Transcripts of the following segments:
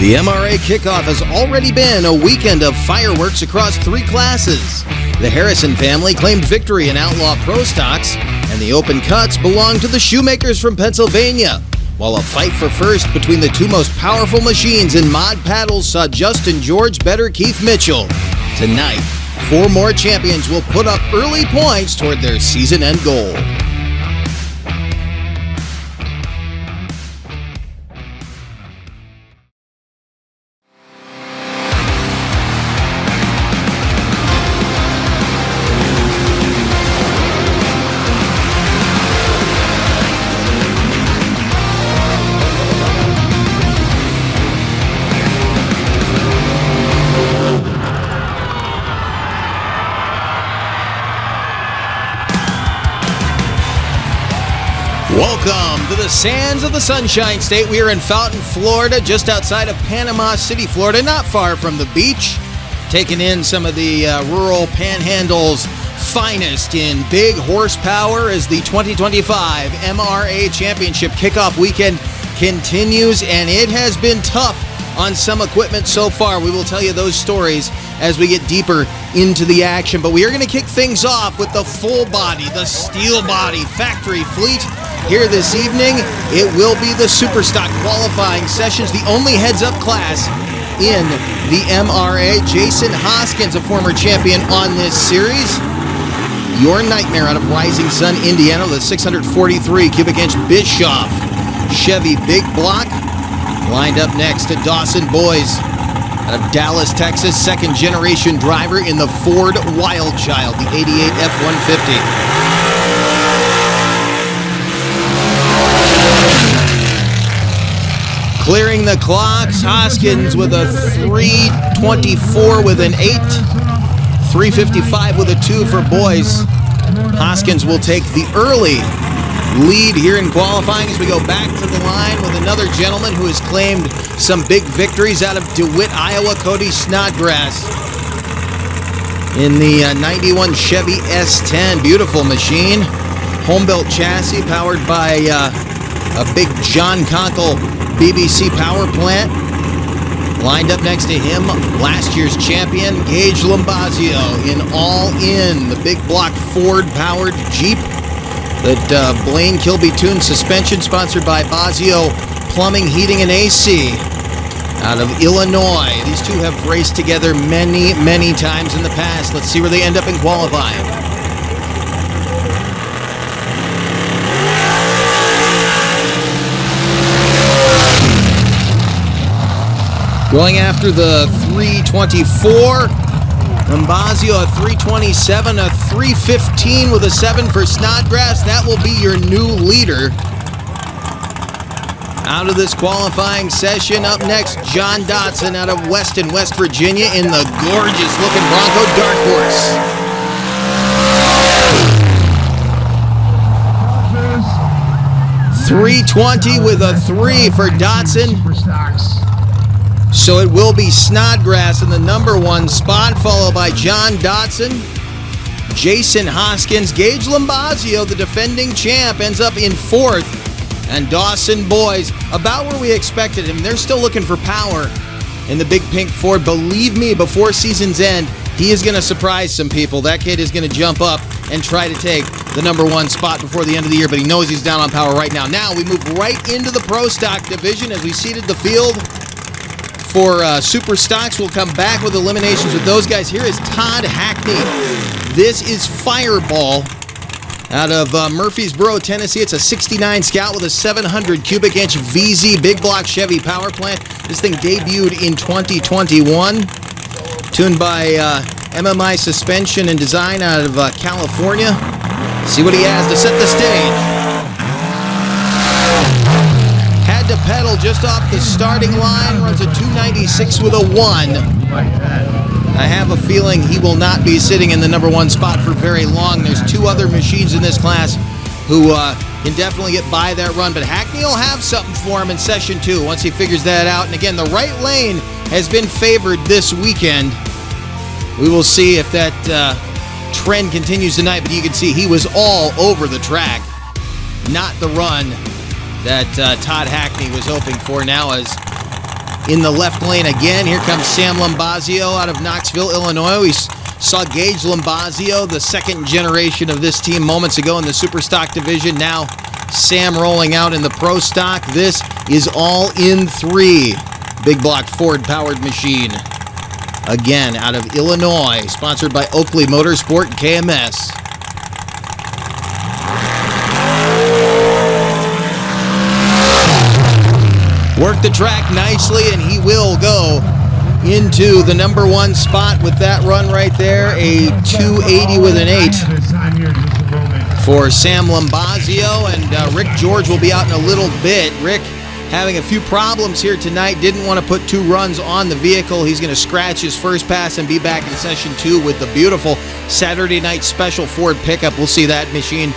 The MRA kickoff has already been a weekend of fireworks across 3 classes. The Harrison family claimed victory in Outlaw Pro Stocks, and the open cuts belonged to the Shoemakers from Pennsylvania, while a fight for first between the 2 most powerful machines in mod paddles saw Justin George better Keith Mitchell. Tonight, 4 more champions will put up early points toward their season-end goal. Welcome to the sands of the Sunshine State. We are in Fountain, Florida, just outside of Panama City, Florida, not far from the beach. Taking in some of the rural panhandle's finest in big horsepower as the 2025 MRA Championship kickoff weekend continues, and it has been tough on some equipment so far. We will tell you those stories as we get deeper into the action, but we are going to kick things off with the full body, the steel body factory fleet. Here this evening, it will be the Superstock qualifying sessions, the only heads-up class in the MRA. Jason Hoskins, a former champion on this series. Your Nightmare out of Rising Sun, Indiana, the 643 cubic inch Bischoff Chevy Big Block. Lined up next to Dawson Boys out of Dallas, Texas, second-generation driver in the Ford Wildchild, the 88 F-150. Clearing the clocks, Hoskins with a 3:24 with an 8, 3:55 with a 2 for boys. Hoskins will take the early lead here in qualifying as we go back to the line with another gentleman who has claimed some big victories out of DeWitt, Iowa, Cody Snodgrass in the 91 Chevy S10. Beautiful machine. Home-built chassis powered by a big John Conkle BBC power plant. Lined up next to him, last year's champion, Gage Lombasio in all-in, the big block Ford-powered Jeep. That Blaine Kilby-tuned suspension, sponsored by Basio Plumbing, Heating, and AC out of Illinois. These two have raced together many, many times in the past. Let's see where they end up in qualifying. Going after the 324, Lombasio a 327, a 315 with a 7 for Snodgrass. That will be your new leader out of this qualifying session. Up next, John Dotson out of Weston, West Virginia in the gorgeous-looking Bronco Dark Horse. 320 with a 3 for Dotson. So it will be Snodgrass in the number 1 spot, followed by John Dotson, Jason Hoskins. Gage Lombasio, the defending champ, ends up in 4th. And Dawson Boys, about where we expected him. They're still looking for power in the big pink Ford. Believe me, before season's end, he is going to surprise some people. That kid is going to jump up and try to take the number 1 spot before the end of the year, but he knows he's down on power right now. Now we move right into the Pro Stock division as we seeded the field. For Super Stocks, we'll come back with eliminations with those guys. Here is Todd Hackney. This is Fireball out of Murfreesboro, Tennessee. It's a 69 Scout with a 700 cubic inch VZ big block Chevy power plant. This thing debuted in 2021. Tuned by MMI suspension and design out of California. See what he has to set the stage. Had to pedal just off the starting line, runs a 296 with a 1. I have a feeling he will not be sitting in the number 1 spot for very long. There's 2 other machines in this class who can definitely get by that run, but Hackney will have something for him in session 2 once he figures that out. And again, the right lane has been favored this weekend. We will see if that trend continues tonight, but you can see he was all over the track. Not the run that Todd Hackney was hoping for. Now as in the left lane again. Here comes Sam Lombasio out of Knoxville, Illinois. We saw Gage Lombasio, the second generation of this team, moments ago in the Super Stock division. Now Sam rolling out in the Pro Stock. This is all in 3. Big block Ford-powered machine. Again, out of Illinois, sponsored by Oakley Motorsport and KMS. Worked the track nicely, and he will go into the number 1 spot with that run right there. A 280 with an 8 for Sam Lombasio, and Rick George will be out in a little bit. Rick having a few problems here tonight. Didn't want to put 2 runs on the vehicle. He's going to scratch his first pass and be back in session 2 with the beautiful Saturday night special Ford pickup. We'll see that machine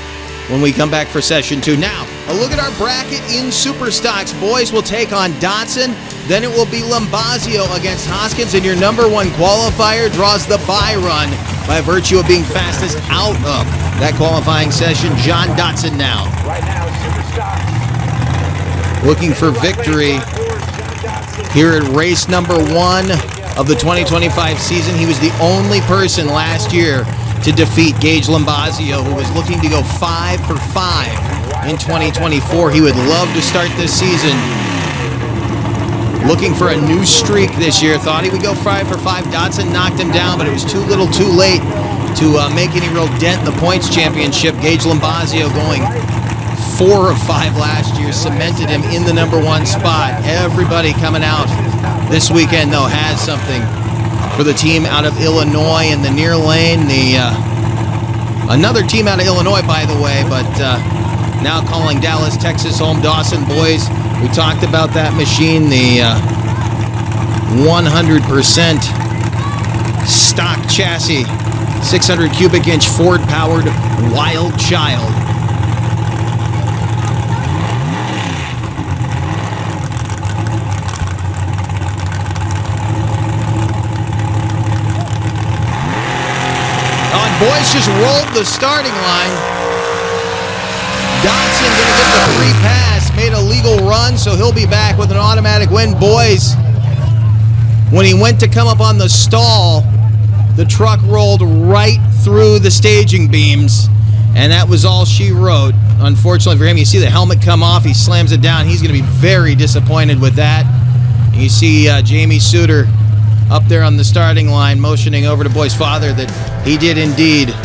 when we come back for session 2. Now, a look at our bracket in Super Stocks. Boys will take on Dotson. Then it will be Lombasio against Hoskins, and your number 1 qualifier draws the bye run by virtue of being fastest out of that qualifying session. John Dotson now. Right now, Super Stocks. Looking for victory here at race number 1 of the 2025 season. He was the only person last year to defeat Gage Lombasio, who was looking to go 5 for 5 in 2024. He would love to start this season looking for a new streak this year. Thought he would go 5 for 5. Dotson knocked him down, but it was too little too late to make any real dent in the points championship. Gage Lombasio going 4 of 5 last year cemented him in the number 1 spot. Everybody coming out this weekend, though, has something for the team out of Illinois in the near lane. Another team out of Illinois, by the way, but now calling Dallas, Texas home. Dawson boys, we talked about that machine, the 100% stock chassis, 600 cubic inch Ford-powered Wild Child. Boys just rolled the starting line. Dotson going to get the free pass, made a legal run, so he'll be back with an automatic win. Boys, when he went to come up on the stall, the truck rolled right through the staging beams, and that was all she wrote. Unfortunately for him, you see the helmet come off, he slams it down. He's going to be very disappointed with that. And you see Jamie Sudter up there on the starting line, motioning over to Boy's father that he did indeed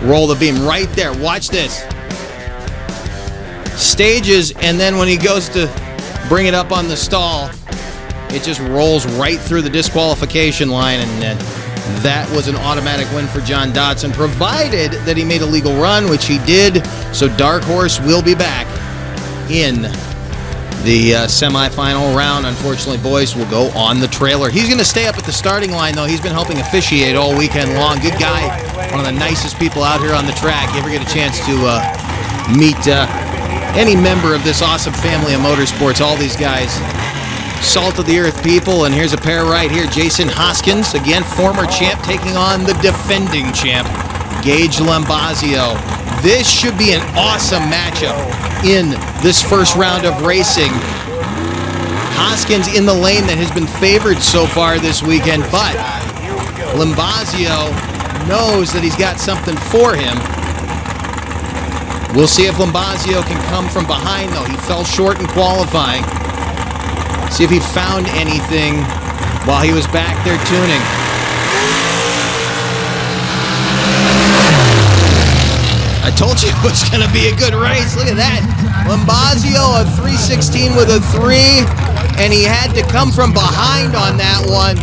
roll the beam right there. Watch this. Stages, and then when he goes to bring it up on the stall, it just rolls right through the disqualification line, and that was an automatic win for John Dotson, provided that he made a legal run, which he did. So Dark Horse will be back in the semifinal round. Unfortunately, Boyce will go on the trailer. He's going to stay up at the starting line, though. He's been helping officiate all weekend long. Good guy, one of the nicest people out here on the track. You ever get a chance to meet any member of this awesome family of motorsports, all these guys, salt of the earth people. And here's a pair right here. Jason Hoskins, again, former champ, taking on the defending champ, Gage Lombasio. This should be an awesome matchup in this first round of racing. Hoskins in the lane that has been favored so far this weekend, but Lombasio knows that he's got something for him. We'll see if Lombasio can come from behind, though. He fell short in qualifying. See if he found anything while he was back there tuning. I told you it was going to be a good race. Look at that. Lombasio, a 316 with a 3, and he had to come from behind on that one.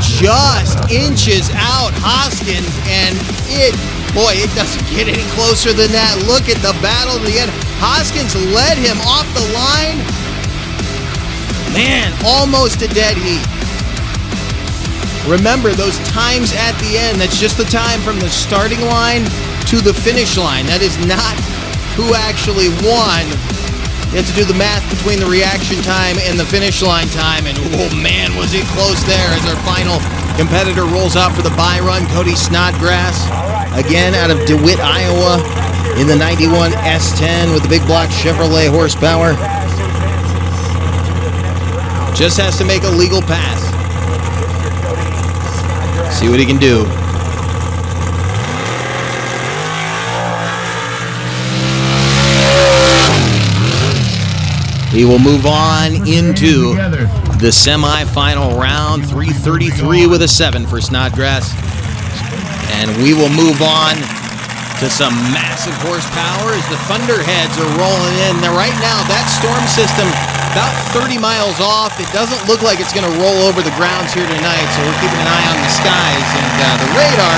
Just inches out, Hoskins, and it doesn't get any closer than that. Look at the battle to the end. Hoskins led him off the line. Man, almost a dead heat. Remember, those times at the end, that's just the time from the starting line to the finish line. That is not who actually won. You have to do the math between the reaction time and the finish line time, and oh man, was it close there as our final competitor rolls out for the bye run. Cody Snodgrass, again out of DeWitt, Iowa, in the 91 S10 with the big block Chevrolet horsepower. Just has to make a legal pass. See what he can do. He will move on into the semifinal round. 3:33 with a 7 for Snodgrass. And we will move on to some massive horsepower as the Thunderheads are rolling in. Now, right now, that storm system about 30 miles off. It doesn't look like it's going to roll over the grounds here tonight, so we're keeping an eye on the skies. And the radar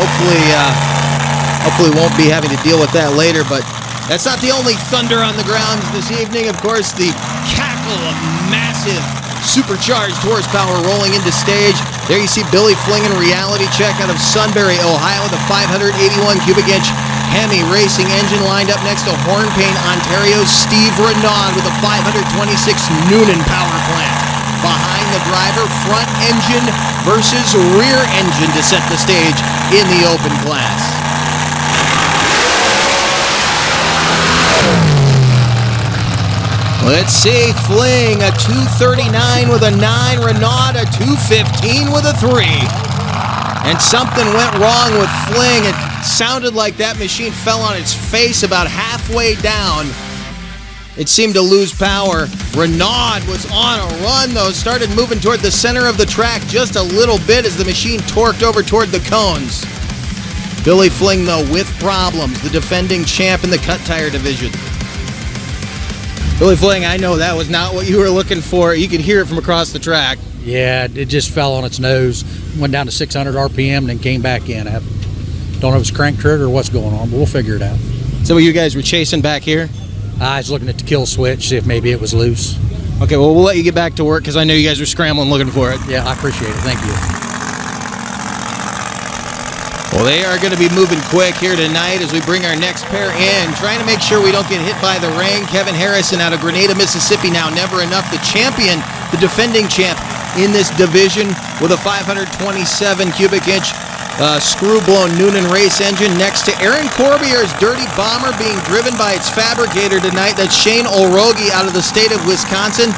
hopefully won't be having to deal with that later, but that's not the only thunder on the grounds this evening. Of course, the cackle of massive supercharged horsepower rolling into stage. There you see Billy flinging Reality Check out of Sunbury, Ohio, with a 581 cubic inch Hemi racing engine lined up next to Hornpain, Ontario's Steve Renard with a 526 Noonan power plant. Behind the driver, front engine versus rear engine to set the stage in the open class. Let's see, Fling, a 239 with a 9, Renard a 215 with a 3. And something went wrong with Fling. It sounded like that machine fell on its face about halfway down. It seemed to lose power. Renard was on a run, though, started moving toward the center of the track just a little bit as the machine torqued over toward the cones. Billy Fling, though, with problems, the defending champ in the cut tire division. Billy Fling, I know that was not what you were looking for. You could hear it from across the track. Yeah, it just fell on its nose, went down to 600 RPM, and then came back in. I don't know if it's crank trigger or what's going on, but we'll figure it out. So you guys were chasing back here? I was looking at the kill switch, see if maybe it was loose. Okay, well, we'll let you get back to work because I know you guys were scrambling looking for it. Yeah, I appreciate it. Thank you. Well, they are going to be moving quick here tonight as we bring our next pair in, trying to make sure we don't get hit by the rain. Kevin Harrison out of Grenada, Mississippi, now never enough. The champion, the defending champ in this division with a 527 cubic inch screw-blown Noonan race engine next to Aaron Corbier's Dirty Bomber being driven by its fabricator tonight. That's Shane Olrogi out of the state of Wisconsin.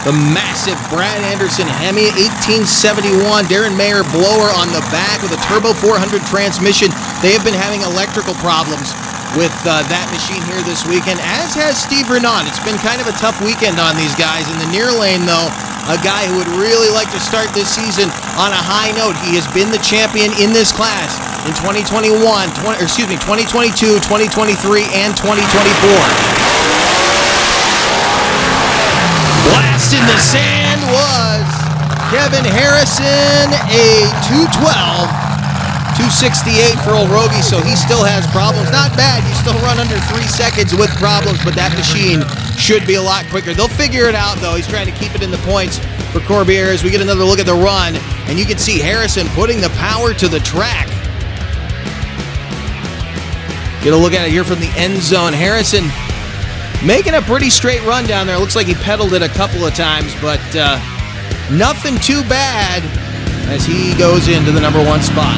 The massive Brad Anderson Hemi 1871 Darren Mayer blower on the back with a turbo 400 transmission. They have been having electrical problems with that machine here this weekend, as has Steve Renard. It's been kind of a tough weekend on these guys. In the near lane, though, a guy who would really like to start this season on a high note. He has been the champion in this class in 2022, 2023, and 2024. Blast in the sand was Kevin Harrison, a 212, 268 for Olrogi, so he still has problems. Not bad, you still run under 3 seconds with problems, but that machine should be a lot quicker. They'll figure it out, though. He's trying to keep it in the points for Corbier as we get another look at the run, and you can see Harrison putting the power to the track. Get a look at it here from the end zone. Harrison making a pretty straight run down there. Looks like he pedaled it a couple of times, but nothing too bad as he goes into the number 1 spot.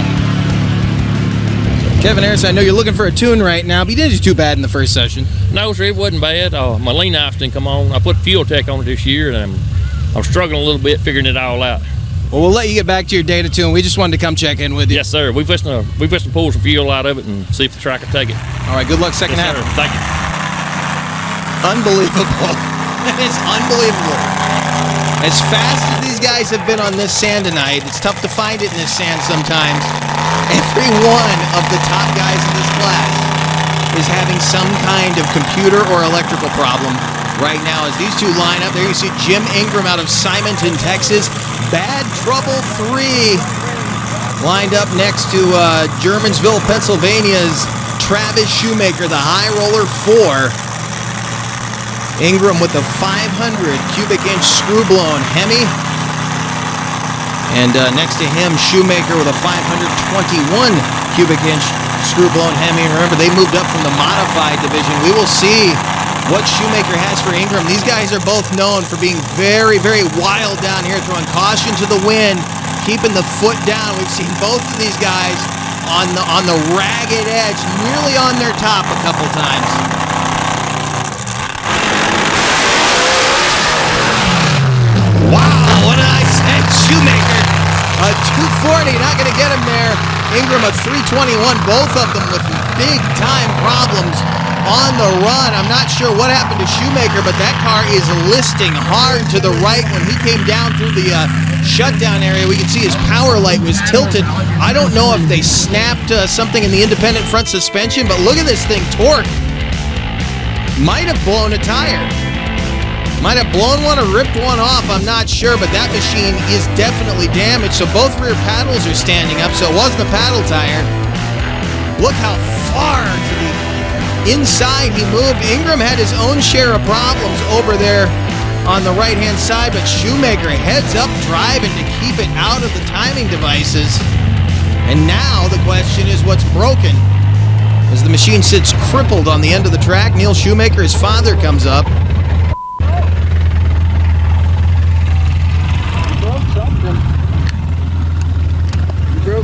Kevin Harrison, I know you're looking for a tune right now, but you didn't do too bad in the first session. No, sir, it wasn't bad. My lean knife didn't come on. I put Fuel Tech on it this year, and I'm struggling a little bit figuring it all out. Well, we'll let you get back to your data tune. We just wanted to come check in with you. Yes, sir. We've just pull some fuel out of it and see if the track will take it. All right, good luck second half. Sir. Thank you. Unbelievable. It's unbelievable. As fast as these guys have been on this sand tonight, it's tough to find it in this sand sometimes. Every one of the top guys in this class is having some kind of computer or electrical problem right now. As these two line up, there you see Jim Ingram out of Simonton, Texas. Bad Trouble 3 lined up next to Germansville, Pennsylvania's Travis Shoemaker, the High Roller 4. Ingram with the 500 cubic inch screw-blown Hemi. And next to him, Shoemaker with a 521 cubic inch screw-blown Hemi. And remember, they moved up from the modified division. We will see what Shoemaker has for Ingram. These guys are both known for being very, very wild down here, throwing caution to the wind, keeping the foot down. We've seen both of these guys on the ragged edge, nearly on their top a couple times. Wow! Shoemaker, a 240, not going to get him there. Ingram, a 321, both of them with big-time problems on the run. I'm not sure what happened to Shoemaker, but that car is listing hard to the right. When he came down through the shutdown area, we could see his power light was tilted. I don't know if they snapped something in the independent front suspension, but look at this thing. Torque might have blown a tire. Might have blown one or ripped one off, I'm not sure, but that machine is definitely damaged. So both rear paddles are standing up, so it wasn't a paddle tire. Look how far to the inside he moved. Ingram had his own share of problems over there on the right-hand side, but Shoemaker heads up driving to keep it out of the timing devices. And now the question is, what's broken? As the machine sits crippled on the end of the track, Neil Shoemaker, his father, comes up.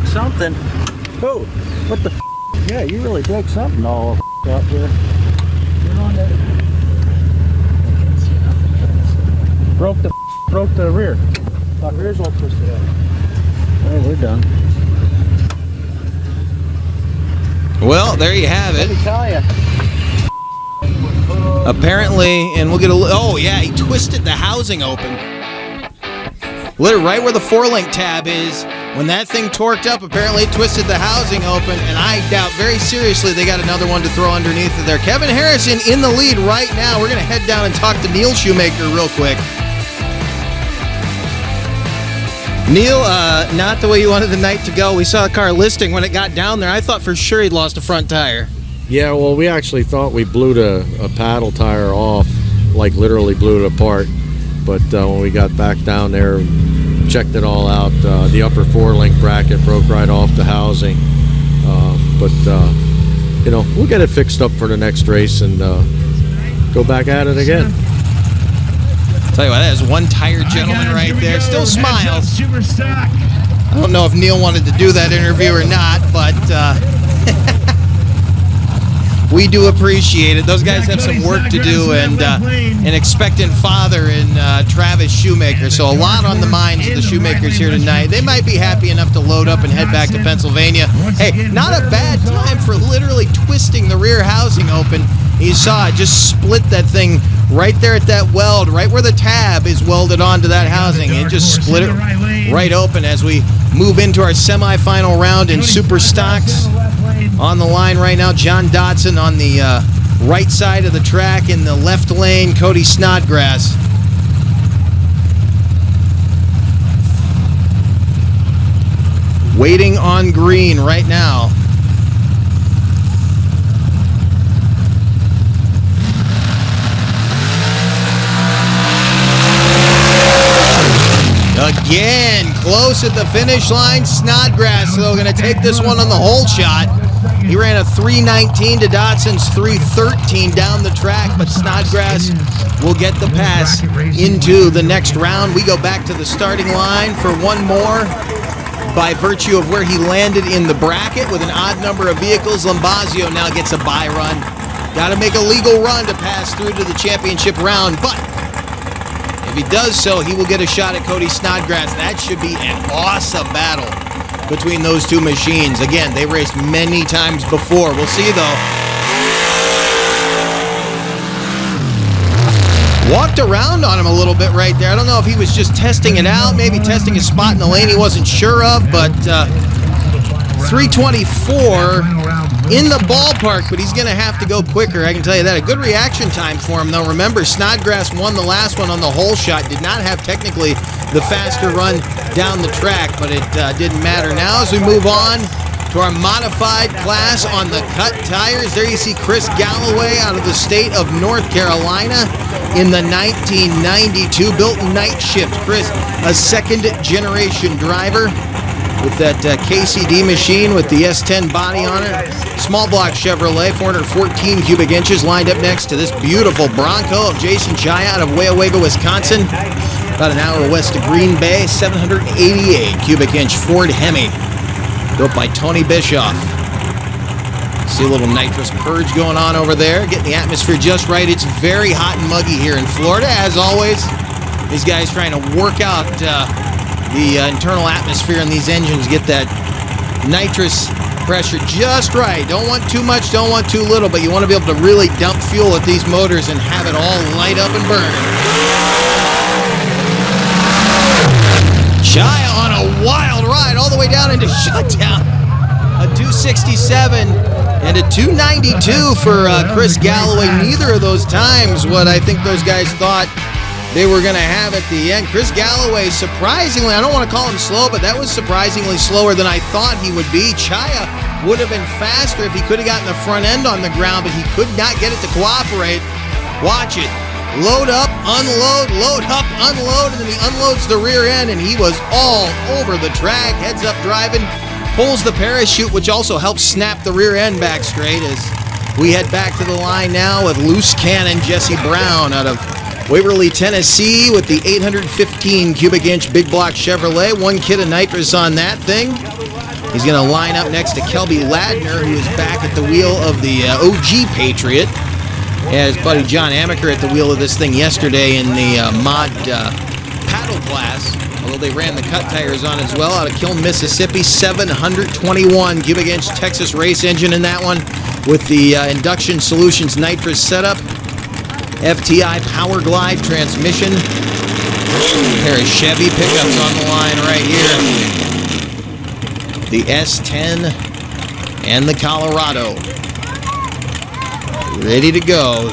Something. Oh, what the f? Yeah, you really broke something all up there. Get on there. Broke the rear. The rear's all twisted out. Oh, we're done. Well, there you have it. Let me tell you. Apparently, and we'll get a oh yeah, he twisted the housing open. Literally right where the 4-link tab is. When that thing torqued up, apparently it twisted the housing open, and I doubt very seriously they got another one to throw underneath it there. Kevin Harrison in the lead right now. We're going to head down and talk to Neil Shoemaker real quick. Neil, not the way you wanted the night to go. We saw the car listing when it got down there. I thought for sure he'd lost a front tire. Yeah, well, we actually thought we blew a paddle tire off, like literally blew it apart. But when we got back down there, checked it all out, the upper 4-link bracket broke right off the housing. But you know, we'll get it fixed up for the next race and go back at it again. Tell you what, that is one tired gentleman right there. Still smiles. I don't know if Neil wanted to do that interview or not, but we do appreciate it. Those guys have some work to do, and an expectant father in Travis Shoemaker. So a lot on the minds of the Shoemakers here tonight. They might be happy enough to load up and head back to Pennsylvania. Hey, not a bad time for literally twisting the rear housing open. You saw it just split that thing right there at that weld, right where the tab is welded onto that housing. It just split it right open as we move into our semifinal round in Super Stocks. On the line right now, John Dodson on the right side of the track. In the left lane, Cody Snodgrass. Waiting on green right now. Again, close at the finish line. Snodgrass, though, going to take this one on the whole shot. He ran a 3:19 to Dodson's 3:13 down the track, but Snodgrass will get the pass into the next round. We go back to the starting line for one more. By virtue of where he landed in the bracket with an odd number of vehicles, Lombasio now gets a bye run. Got to make a legal run to pass through to the championship round, but if he does so, he will get a shot at Cody Snodgrass. That should be an awesome battle between those two machines. Again, they raced many times before. We'll see, though. Walked around on him a little bit right there. I don't know if he was just testing it out, maybe testing his spot in the lane he wasn't sure of, but 324 in the ballpark, but he's going to have to go quicker, I can tell you that. A good reaction time for him, though. Remember, Snodgrass won the last one on the whole shot. Did not have technically the faster run down the track, but it didn't matter. Now as we move on to our modified class on the cut tires, there you see Chris Galloway out of the state of North Carolina in the 1992 built night shift. Chris, a second-generation driver with that KCD machine with the S10 body on it. Small block Chevrolet, 414 cubic inches, lined up next to this beautiful Bronco of Jason Chaya out of Weyawega, Wisconsin. About an hour west of Green Bay, 788 cubic inch Ford Hemi, built by Tony Bischoff. See a little nitrous purge going on over there, getting the atmosphere just right. It's very hot and muggy here in Florida, as always. These guys trying to work out the internal atmosphere in these engines get that nitrous pressure just right. Don't want too much, don't want too little, but you want to be able to really dump fuel at these motors and have it all light up and burn. Shia on a wild ride all the way down into shutdown. A 267 and a 292 for Chris Galloway. Neither of those times what I think those guys thought they were going to have at the end. Chris Galloway, surprisingly, I don't want to call him slow, but that was surprisingly slower than I thought he would be. Chaya would have been faster if he could have gotten the front end on the ground, but he could not get it to cooperate. Watch it. Load up, unload, load up, unload, and then he unloads the rear end, and he was all over the track, heads up driving, pulls the parachute, which also helps snap the rear end back straight as we head back to the line now with loose cannon Jesse Brown out of Waverly, Tennessee, with the 815 cubic inch big block Chevrolet. 1 kit of nitrous on that thing. He's going to line up next to Kelby Ladner, who is back at the wheel of the OG Patriot. His buddy John Amaker at the wheel of this thing yesterday in the mod paddle class, although they ran the cut tires on as well, out of Kiln, Mississippi. 721 cubic inch Texas race engine in that one with the Induction Solutions nitrous setup. FTI Power Glide transmission. A pair of Chevy pickups on the line right here. The S10 and the Colorado. Ready to go.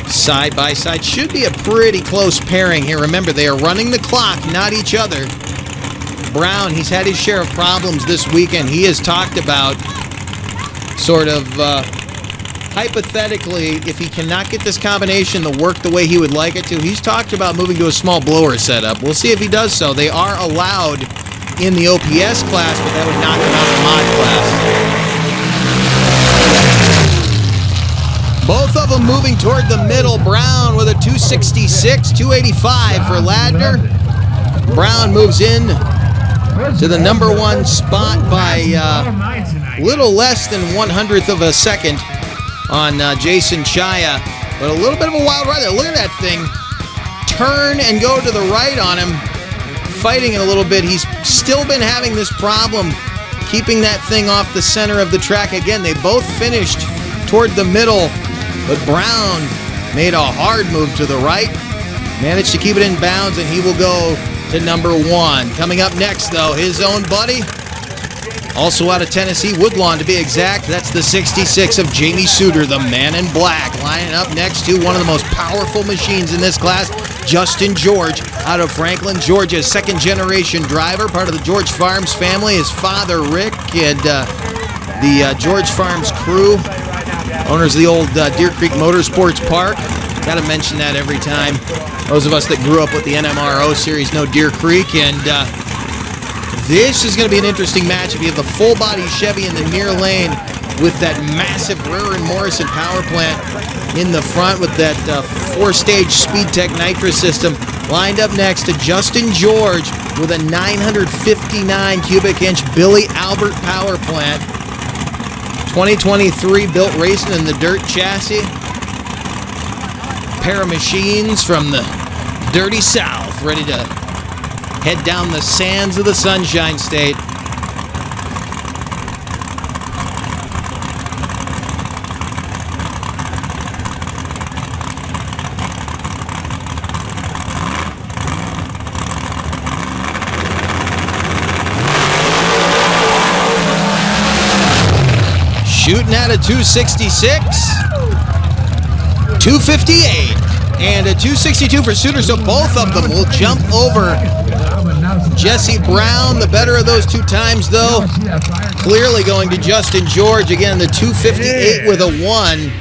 Side by side. Should be a pretty close pairing here. Remember, they are running the clock, not each other. Brown, he's had his share of problems this weekend. He has talked about sort of hypothetically, if he cannot get this combination to work the way he would like it to, he's talked about moving to a small blower setup. We'll see if he does so. They are allowed in the OPS class, but that would knock him out of the mod class. Both of them moving toward the middle. Brown with a 266, 285 for Ladner. Brown moves in to the number 1 spot by little less than 1/100th of a second on Jason Chaya. But a little bit of a wild ride there. Look at that thing. Turn and go to the right on him. Fighting it a little bit. He's still been having this problem keeping that thing off the center of the track. Again, they both finished toward the middle, but Brown made a hard move to the right. Managed to keep it in bounds, and he will go to number 1. Coming up next, though, his own buddy, also out of Tennessee, Woodlawn to be exact. That's the 66 of Jamie Sudter, the man in black. Lining up next to one of the most powerful machines in this class, Justin George, out of Franklin, Georgia. Second-generation driver, part of the George Farms family. His father, Rick, and the George Farms crew, owners of the old Deer Creek Motorsports Park. Got to mention that every time. Those of us that grew up with the NMRO series know Deer Creek, and this is going to be an interesting match. If you have the full-body Chevy in the near lane with that massive Rear and Morrison power plant in the front with that 4-stage SpeedTech nitrous system, lined up next to Justin George with a 959 cubic inch Billy Albert power plant. 2023 built racing in the dirt chassis. Pair of machines from the dirty South, ready to head down the sands of the Sunshine State. Shooting at a 266, 258, and a 262 for Sudter, so both of them will jump over Jesse Brown. The better of those 2 times, though, clearly going to Justin George. Again, the 258 with a 1.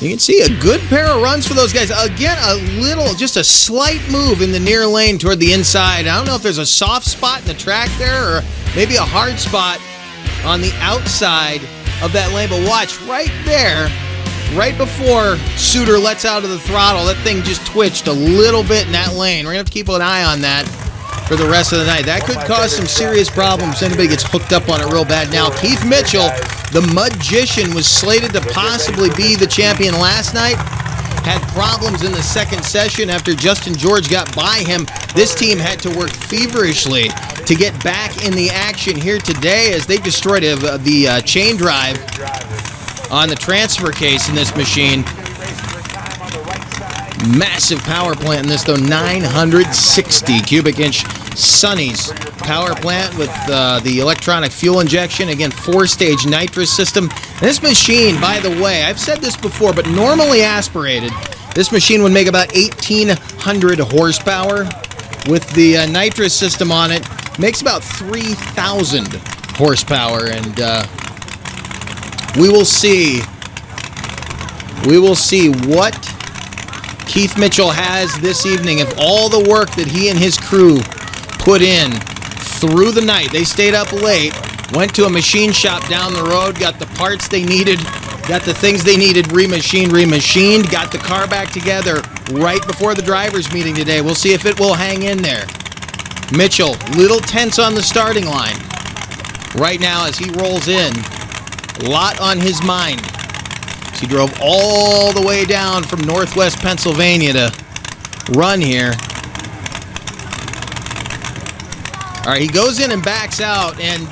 You can see a good pair of runs for those guys. Again, just a slight move in the near lane toward the inside. I don't know if there's a soft spot in the track there or maybe a hard spot on the outside of that lane. But watch, right there, right before Sudter lets out of the throttle, that thing just twitched a little bit in that lane. We're going to have to keep an eye on that for the rest of the night. That could cause some serious problems if anybody gets hooked up on it real bad. Now, Keith Mitchell, the Mudgician, was slated to possibly be the champion last night. had problems in the second session after Justin George got by him. This team had to work feverishly to get back in the action here today as they destroyed the chain drive on the transfer case in this machine. Massive power plant in this, though, 960 cubic inch Sonny's power plant with the electronic fuel injection. Again, 4-stage nitrous system. And this machine, by the way, I've said this before, but normally aspirated, this machine would make about 1,800 horsepower. With the nitrous system on it, makes about 3,000 horsepower, and we will see what Keith Mitchell has this evening. If all the work that he and his crew put in through the night, they stayed up late, went to a machine shop down the road, got the parts they needed, got the things they needed remachined, got the car back together right before the drivers' meeting today. We'll see if it will hang in there. Mitchell, little tense on the starting line right now as he rolls in. A lot on his mind. He drove all the way down from northwest Pennsylvania to run here. All right, he goes in and backs out, and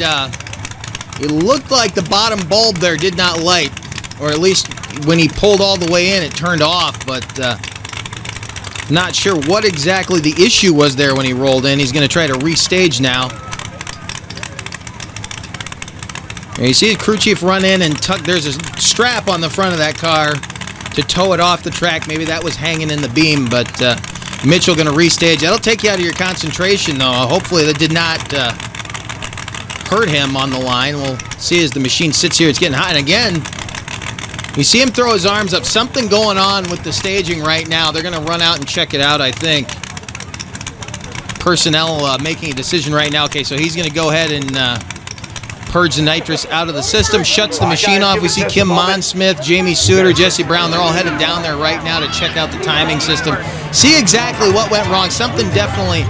it looked like the bottom bulb there did not light, or at least when he pulled all the way in, it turned off, but not sure what exactly the issue was there when he rolled in. He's going to try to restage now. And you see the crew chief run in and tuck. There's a strap on the front of that car to tow it off the track. Maybe that was hanging in the beam, but Mitchell going to restage. That'll take you out of your concentration, though. Hopefully that did not hurt him on the line. We'll see as the machine sits here. It's getting hot. And again, you see him throw his arms up. Something going on with the staging right now. They're going to run out and check it out, I think. Personnel making a decision right now. Okay, so he's going to go ahead and purge the nitrous out of the system, shuts the machine off. We see Kim Monsmith, Jamie Sudter, Jesse Brown. They're all headed down there right now to check out the timing system. See exactly what went wrong. Something definitely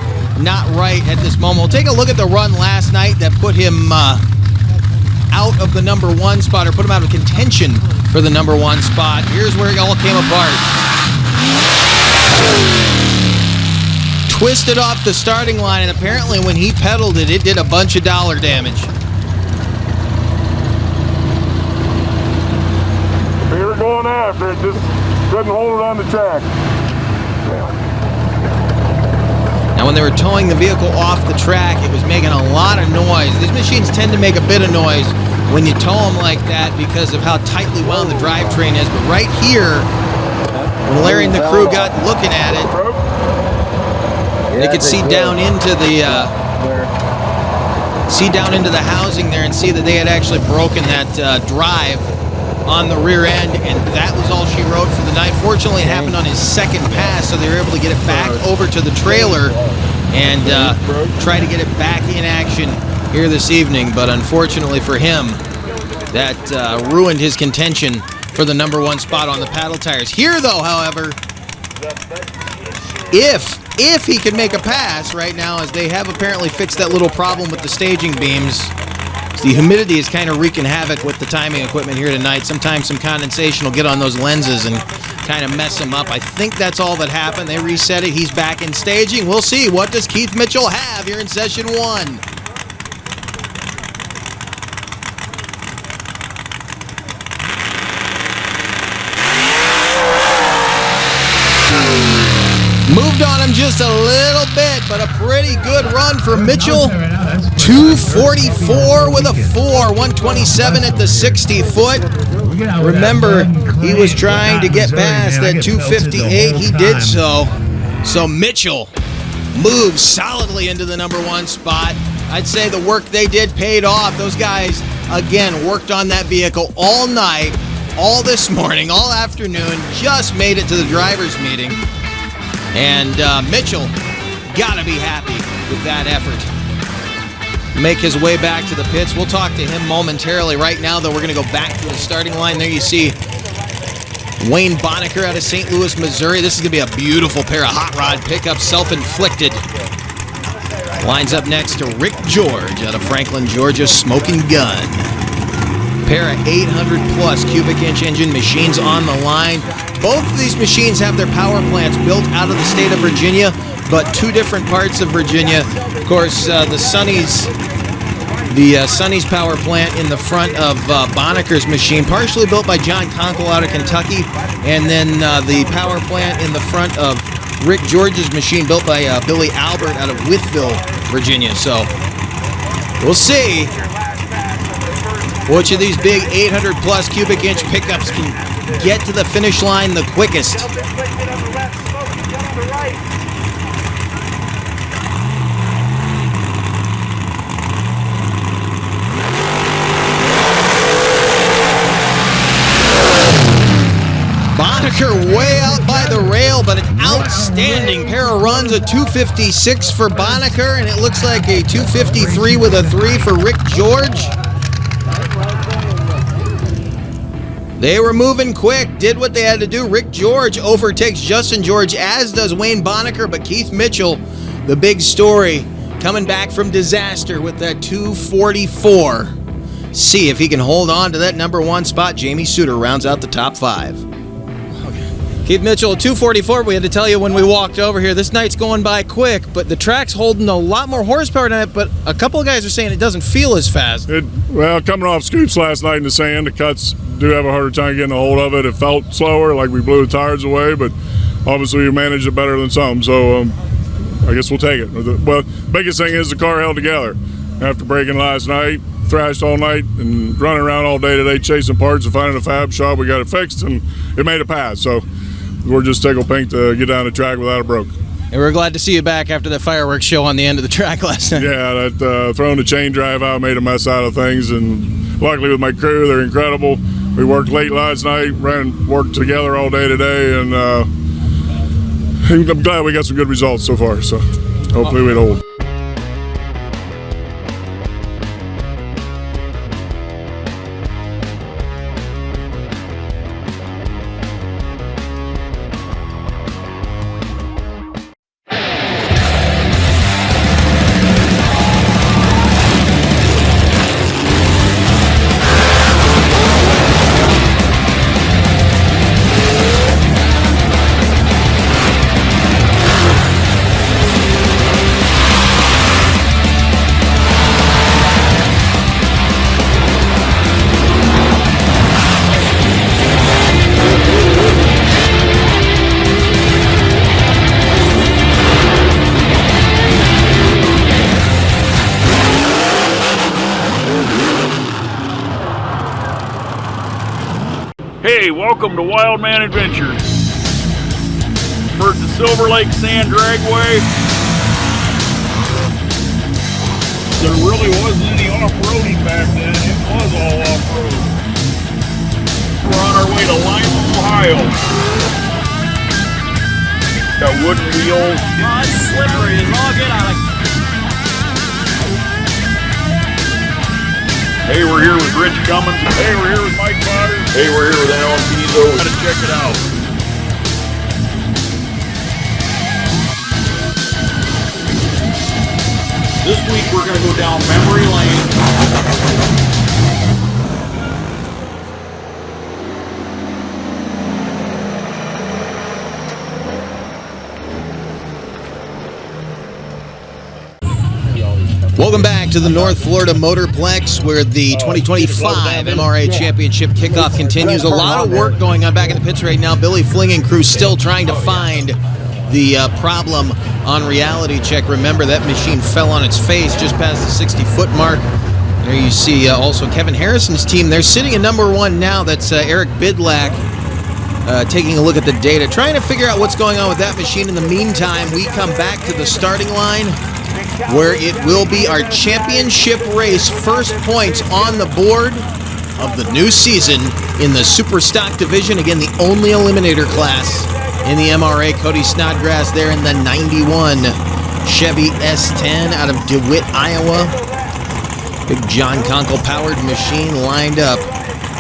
not right at this moment. We'll take a look at the run last night that put him out of the number 1 spot, or put him out of contention for the number 1 spot. Here's where it all came apart. Twisted off the starting line, and apparently when he pedaled it, it did a bunch of dollar damage. We were going after it, just couldn't hold it on the track. Now when they were towing the vehicle off the track, it was making a lot of noise. These machines tend to make a bit of noise when you tow them like that because of how tightly wound the drivetrain is. But right here, when Larry and the crew got looking at it, they could see down into the housing there and see that they had actually broken that drive on the rear end, and that was all she wrote for the night. Fortunately, it happened on his second pass, so they were able to get it back over to the trailer and try to get it back in action here this evening. But unfortunately for him, that ruined his contention for the number 1 spot on the paddle tires. Here, though, however, if he could make a pass right now, as they have apparently fixed that little problem with the staging beams. The humidity is kind of wreaking havoc with the timing equipment here tonight. Sometimes some condensation will get on those lenses and kind of mess them up. I think that's all that happened. They reset it. He's back in staging. We'll see. What does Keith Mitchell have here in session 1? Moved on him just a little bit, but a pretty good run for Mitchell. 244 with a 4, 127 at the 60-foot. Remember, he was trying to get past that 258. He did so. So Mitchell moves solidly into the number 1 spot. I'd say the work they did paid off. Those guys, again, worked on that vehicle all night, all this morning, all afternoon, just made it to the driver's meeting. And Mitchell gotta be happy with that effort. Make his way back to the pits. We'll talk to him momentarily. Right now, though, we're going to go back to the starting line. There you see Wayne Bonacker out of St. Louis, Missouri. This is going to be a beautiful pair of hot rod pickups, self-inflicted. Lines up next to Rick George out of Franklin, Georgia, Smoking Gun. Pair of 800-plus cubic inch engine machines on the line. Both of these machines have their power plants built out of the state of Virginia, but two different parts of Virginia. Of course, the Sonny's power plant in the front of Bonaker's machine, partially built by John Conkle out of Kentucky, and then the power plant in the front of Rick George's machine, built by Billy Albert out of Wytheville, Virginia. So we'll see which of these big 800-plus cubic inch pickups can get to the finish line the quickest. Bonaker way out by the rail, but an outstanding pair of runs, a 256 for Bonaker, and it looks like a 253 with a 3 for Rick George. They were moving quick, did what they had to do. Rick George overtakes Justin George, as does Wayne Bonaker, but Keith Mitchell, the big story, coming back from disaster with that 244. See if he can hold on to that number 1 spot. Jamie Sudter rounds out the top 5. Keith Mitchell, 244. We had to tell you when we walked over here, this night's going by quick, but the track's holding a lot more horsepower than it, but a couple of guys are saying it doesn't feel as fast. Well, coming off scoops last night in the sand, the cuts do have a harder time getting a hold of it. It felt slower, like we blew the tires away, but obviously we managed it better than some, so I guess we'll take it. Well, biggest thing is the car held together. After breaking last night, thrashed all night and running around all day today chasing parts and finding a fab shop, we got it fixed and it made a pass. So we're just tickled pink to get down the track without a broke. And we're glad to see you back after that fireworks show on the end of the track last night. Yeah, that throwing the chain drive out made a mess out of things, and luckily with my crew, they're incredible. We worked late last night, worked together all day today, and I'm glad we got some good results so far, so hopefully we'd hold. Hey, welcome to Wild Man Adventures. We're at the Silver Lake Sand Dragway. There really wasn't any off-roading back then. It was all off-road. We're on our way to Lima, Ohio. Got wooden wheels. Oh, it's slippery as all get out. Hey, we're here with Rich Cummins. Hey, we're here with Mike Potter. Hey, we're here with Alan Pizzo. Gotta check it out. This week we're gonna go down memory lane. Welcome back to the North Florida Motorplex, where the 2025 MRA Championship kickoff continues. A lot of work going on back in the pits right now. Billy Fling and crew still trying to find the problem on reality check. Remember, that machine fell on its face just past the 60-foot mark. There you see also Kevin Harrison's team. They're sitting at number 1 now. That's Eric Bidlack taking a look at the data, trying to figure out what's going on with that machine. In the meantime, we come back to the starting line, where it will be our championship race. First points on the board of the new season in the Super Stock division. Again, the only eliminator class in the MRA. Cody Snodgrass there in the 91 Chevy S10 out of DeWitt, Iowa. Big John Conkle powered machine lined up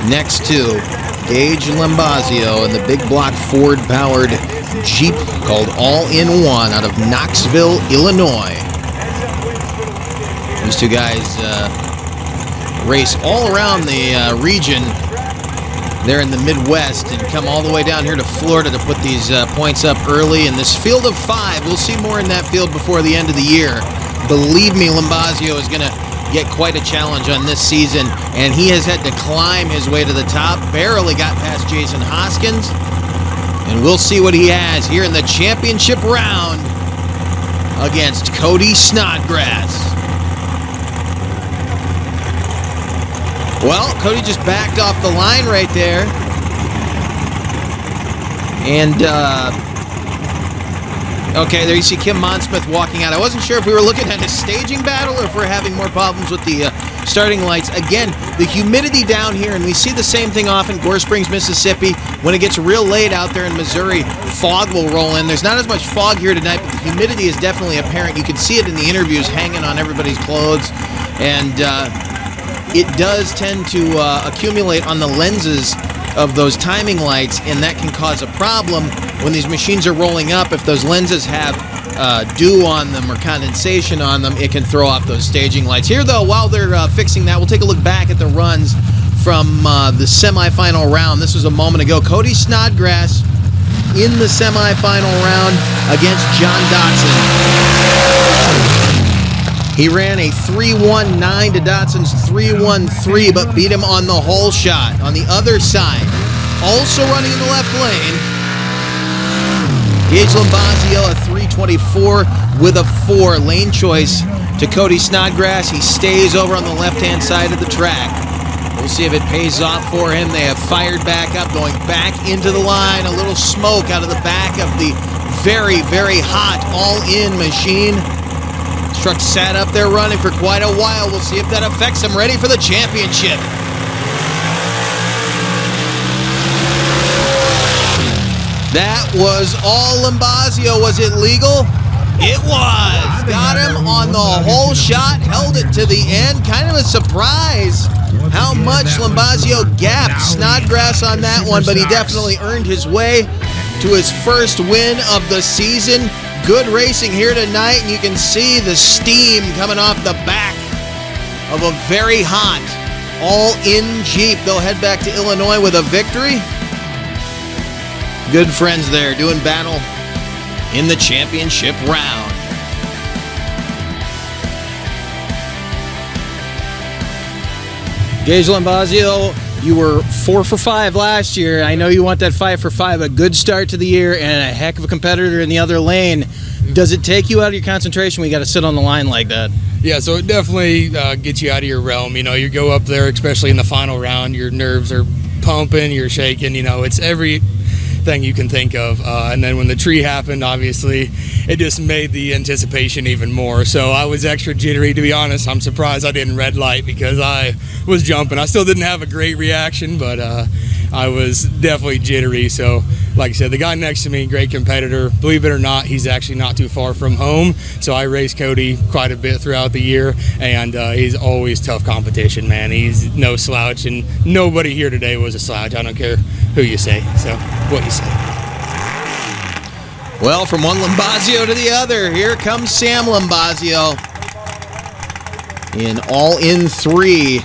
next to Gage Lombasio and the big block Ford powered Jeep called All-in-One out of Knoxville, Illinois. These two guys race all around the region there in the Midwest and come all the way down here to Florida to put these points up early in this field of 5. We'll see more in that field before the end of the year. Believe me, Lombasio is going to get quite a challenge on this season, and he has had to climb his way to the top. Barely got past Jason Hoskins, and we'll see what he has here in the championship round against Cody Snodgrass. Well, Cody just backed off the line right there. And, okay, there you see Kim Monsmith walking out. I wasn't sure if we were looking at a staging battle or if we're having more problems with the starting lights. Again, the humidity down here, and we see the same thing often, Gore Springs, Mississippi. When it gets real late out there in Missouri, fog will roll in. There's not as much fog here tonight, but the humidity is definitely apparent. You can see it in the interviews hanging on everybody's clothes. And it does tend to accumulate on the lenses of those timing lights, and that can cause a problem when these machines are rolling up. If those lenses have dew on them or condensation on them, it can throw off those staging lights. Here, though, while they're fixing that, we'll take a look back at the runs from the semifinal round. This was a moment ago. Cody Snodgrass in the semifinal round against John Dotson. He ran a 3.19 to Dotson's 3.13, but beat him on the hole shot. On the other side, also running in the left lane, Gage Lombasio, a 3.24 with a 4. Lane choice to Cody Snodgrass. He stays over on the left-hand side of the track. We'll see if it pays off for him. They have fired back up, going back into the line. A little smoke out of the back of the very, very hot all-in machine. Truck sat up there running for quite a while. We'll see if that affects him. Ready for the championship. That was all Lombasio. Was it legal? It was. Got him on the whole shot. Held it to the end. Kind of a surprise how much Lombasio gapped Snodgrass on that one, but he definitely earned his way to his first win of the season. Good racing here tonight, and you can see the steam coming off the back of a very hot all-in Jeep. They'll head back to Illinois with a victory. Good friends there doing battle in the championship round. Gage Lombasio, you were 4 for 5 last year. I know you want that 5 for 5. A good start to the year and a heck of a competitor in the other lane. Does it take you out of your concentration when you got to sit on the line like that? Yeah, so it definitely gets you out of your realm. You know, you go up there, especially in the final round, your nerves are pumping, you're shaking. You know, it's everything you can think of. And then when the tree happened, obviously, it just made the anticipation even more. So I was extra jittery, to be honest. I'm surprised I didn't red light because I was jumping. I still didn't have a great reaction, but I was definitely jittery. So, like I said, the guy next to me, great competitor. Believe it or not, he's actually not too far from home. So I race Cody quite a bit throughout the year, and he's always tough competition, man. He's no slouch, and nobody here today was a slouch. I don't care who you say. So, what you say. Well, from one Lombasio to the other, here comes Sam Lombasio in all-in 3.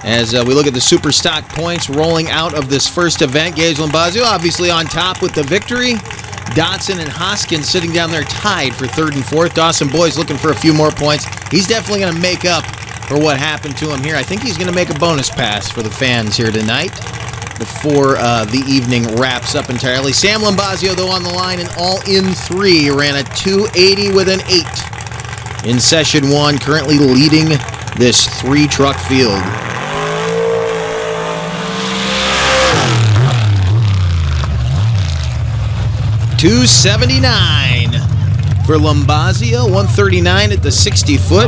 As we look at the super stock points rolling out of this first event, Gage Lombasio obviously on top with the victory. Dotson and Hoskins sitting down there tied for 3rd and 4th. Dawson Boy's looking for a few more points. He's definitely going to make up for what happened to him here. I think he's going to make a bonus pass for the fans here tonight before the evening wraps up entirely. Sam Lombasio, though, on the line in all-in 3, ran a 280 with an 8 in session 1, currently leading this 3-truck field. $279 for Lombasio, $139 at the 60-foot.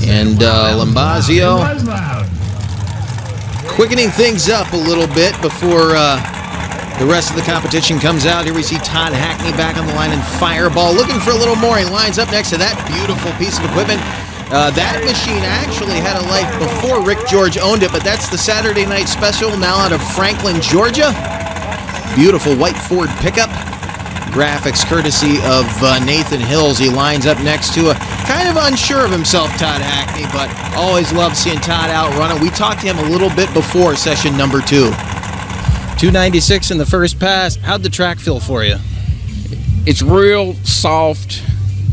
And Lombasio quickening things up a little bit before the rest of the competition comes out. Here we see Todd Hackney back on the line in Fireball, looking for a little more. He lines up next to that beautiful piece of equipment. That machine actually had a life before Rick George owned it, but that's the Saturday night special now out of Franklin, Georgia. Beautiful white Ford pickup. graphics courtesy of Nathan Hills. He lines up next to a kind of unsure of himself Todd Hackney, but always love seeing Todd outrun him. We talked to him a little bit before session number 2. 296 in the first pass. How'd the track feel for you? It's real soft.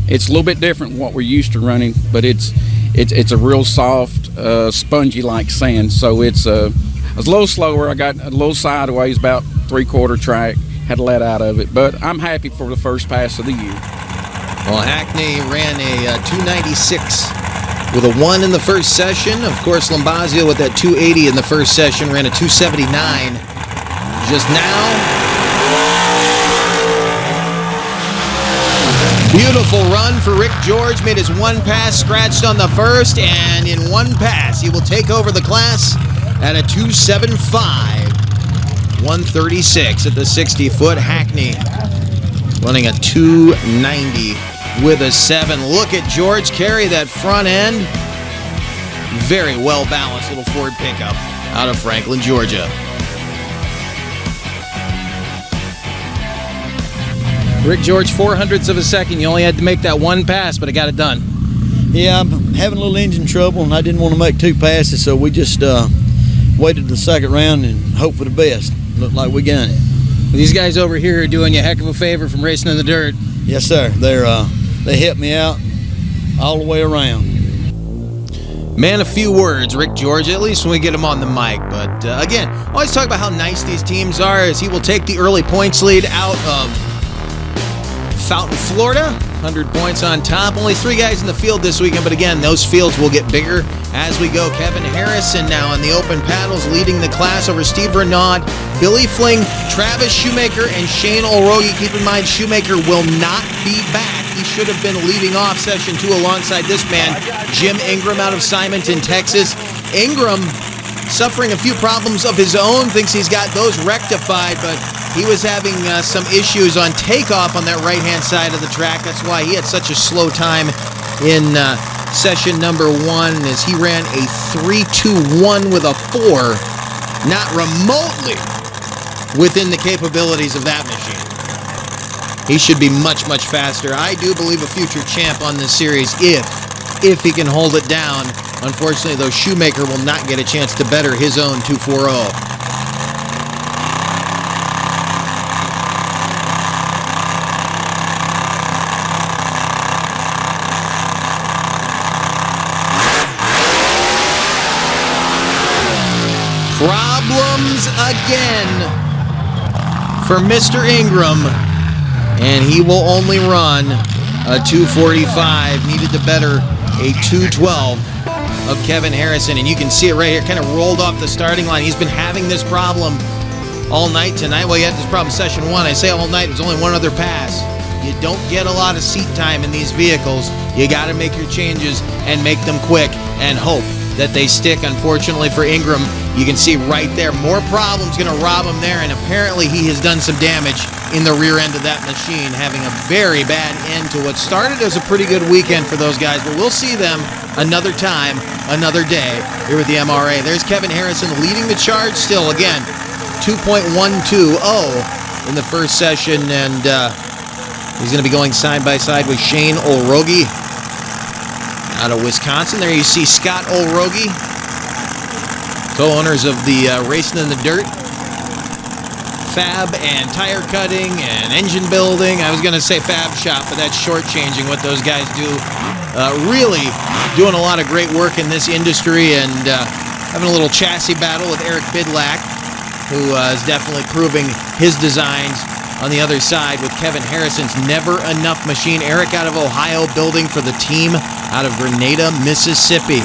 It's a little bit different from what we're used to running, but it's a real soft, spongy like sand. So I was a little slower. I got a little sideways, about 3/4 track. Had to let out of it, but I'm happy for the first pass of the year. Well, Hackney ran a 296 with a 1 in the first session. Of course, Lombasio with that 280 in the first session ran a 279 just now. Beautiful run for Rick George. Made his 1 pass, scratched on the first, and in 1 pass, he will take over the class at a 275. 136 at the 60-foot. Hackney running a 290 with a 7. Look at George carry that front end. Very well-balanced little Ford pickup out of Franklin, Georgia. Rick George, 0.04 of a second. You only had to make that 1 pass, but it got it done. Yeah, I'm having a little engine trouble, and I didn't want to make 2 passes, so we just waited the second round and hoped for the best. Looked like we got it. These guys over here are doing you a heck of a favor from racing in the dirt. Yes, sir. They helped me out all the way around. Man, a few words, Rick George, at least when we get him on the mic. But again, always talk about how nice these teams are, as he will take the early points lead out of Fountain, Florida. 100 points on top. Only 3 guys in the field this weekend, but again, those fields will get bigger as we go. Kevin Harrison now on the open paddles, leading the class over Steve Renard, Billy Fling, Travis Shoemaker, and Shane Olrogi. Keep in mind, Shoemaker will not be back. He should have been leading off session 2 alongside this man, Jim Ingram out of Simonton, Texas. Ingram suffering a few problems of his own, thinks he's got those rectified, but he was having some issues on takeoff on that right-hand side of the track. That's why he had such a slow time in session number 1, as he ran a 3.21 with a 4, not remotely within the capabilities of that machine. He should be much, much faster. I do believe a future champ on this series if he can hold it down. Unfortunately, though, Shoemaker will not get a chance to better his own 240. Problems again for Mr. Ingram, and he will only run a 245. Needed to better a 212 of Kevin Harrison, and you can see it right here, kind of rolled off the starting line. He's been having this problem all night tonight. Well, he had this problem session 1. I say all night, there's only 1 other pass. You don't get a lot of seat time in these vehicles. You got to make your changes and make them quick and hope that they stick. Unfortunately for Ingram, you can see right there, more problems going to rob him there, and apparently he has done some damage in the rear end of that machine, having a very bad end to what started as a pretty good weekend for those guys. But we'll see them another time, another day here with the MRA. There's Kevin Harrison leading the charge still. Again, 2.120 in the first session, and he's going to be going side by side with Shane Olrogi out of Wisconsin. There you see Scott Olrogi, co-owners of the Racing in the Dirt fab and tire cutting and engine building. I was going to say fab shop, but that's shortchanging what those guys do. Really doing a lot of great work in this industry, and having a little chassis battle with Eric Bidlack, who is definitely proving his designs on the other side with Kevin Harrison's Never Enough machine. Eric out of Ohio, building for the team out of Grenada, Mississippi.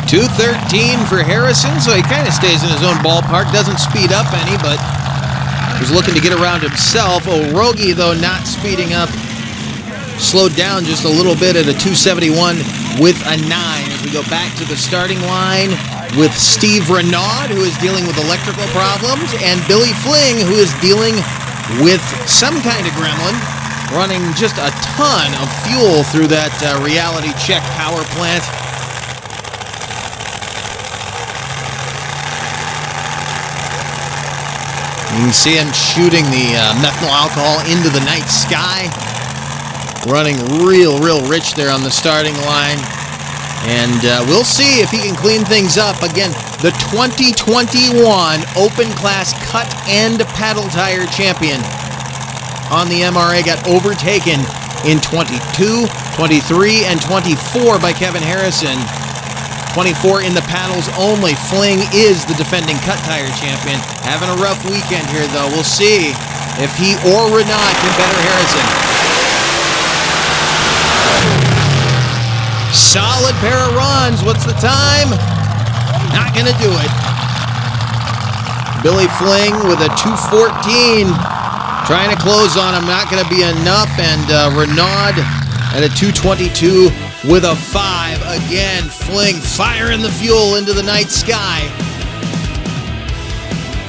.213 for Harrison, so he kind of stays in his own ballpark, doesn't speed up any, but he's looking to get around himself. Olrogi, though, not speeding up, slowed down just a little bit at a 271 with a 9. As we go back to the starting line with Steve Renard, who is dealing with electrical problems, and Billy Fling, who is dealing with some kind of gremlin. running just a ton of fuel through that reality check power plant. You can see him shooting the methanol alcohol into the night sky. Running real rich there on the starting line. And we'll see if he can clean things up. Again, the 2021 Open Class Cut and Paddle Tire Champion on the MRA got overtaken in 22, 23, and 24 by Kevin Harrison. 24 in the paddles only. Fling is the defending cut tire champion. Having a rough weekend here, though. We'll see if he or Renard can better Harrison. Solid pair of runs. What's the time? Not going to do it. Billy Fling with a 2:14. Trying to close on him. Not going to be enough. And Renard at a 2:22. With a 5 again, Fling firing the fuel into the night sky.